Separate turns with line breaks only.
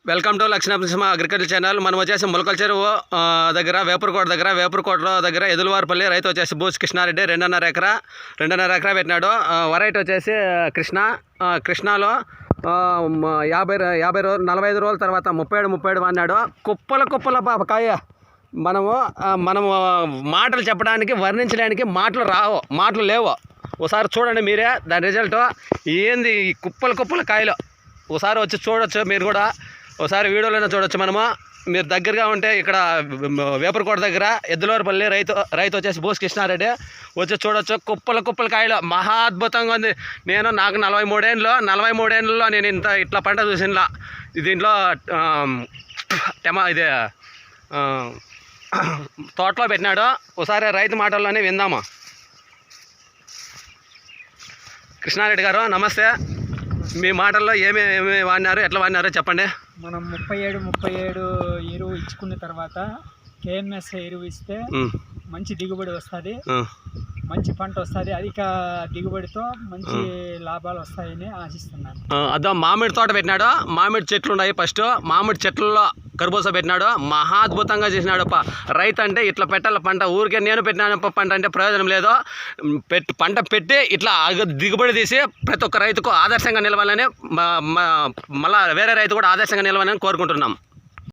Welcome to Lakshminarasimha agriculture channel. మనం వచ్చేసి ములకల చెరువు దగ్గర వేపూరుకోట దగ్గర ఎదులవారిపల్లి రైతు వచ్చేసి బూస్ కృష్ణారెడ్డి 2.5 ఎకరా పెట్టినాడు. వెరైటీ వచ్చేసి కృష్ణాలో 50 రోజులు 45 రోజుల తర్వాత 37 వాడినాడు. కుప్పల కాయ. మనము మాటలు చెప్పడానికి వర్ణించడానికి మాటలు లేవు. ఒకసారి చూడండి మీరే దాని రిజల్ట్ ఏంది. ఈ కుప్పల కాయలు ఒకసారి వచ్చి చూడొచ్చు. మీరు కూడా ఒకసారి వీడియోలోనే చూడొచ్చు. మీరు దగ్గరగా ఉంటే ఇక్కడ వేపూరుకోట దగ్గర ఎద్దులవారిపల్లి రైతు వచ్చేసి బూస్ కృష్ణారెడ్డి వచ్చి చూడొచ్చు. కుప్పల కాయలు మహా అద్భుతంగా ఉంది. నాకు 43 ఏళ్ళలో నేను ఇట్లా పంట చూసినలా. దీంట్లో ఇది తోటలో పెట్టినాడు. ఒకసారి రైతు మాటల్లోనే విందామా. కృష్ణారెడ్డి గారు నమస్తే. మీ మాటల్లో ఏమేమి వాడినారు, ఎట్లా వాడినారో చెప్పండి.
మనం 37 ఎరువు ఇచ్చుకున్న తర్వాత కేఎంఎస్ ఎరువు ఇస్తే మంచి దిగుబడి వస్తుంది, మంచి పంట వస్తుంది. అధిక దిగుబడితో మంచి లాభాలు వస్తాయని ఆశిస్తున్నాను.
అదో మామిడి తోట పెట్టినాడు. మామిడి చెట్లు ఉన్నాయి. ఫస్ట్ మామిడి చెట్లలో కర్బూజా పెట్టినాడు. మహా అద్భుతంగా చేసినాడు. రైతు అంటే ఇట్లా పెట్టాలి పంట. ఊరికే నేను పెట్టినాను పంట అంటే ప్రయోజనం లేదు. పంట పెట్టి ఇట్లా దిగుబడి తీసి ప్రతి ఒక్క రైతుకు ఆదర్శంగా నిలవాలని, మళ్ళీ వేరే రైతు కూడా ఆదర్శంగా నిలవాలని కోరుకుంటున్నాం.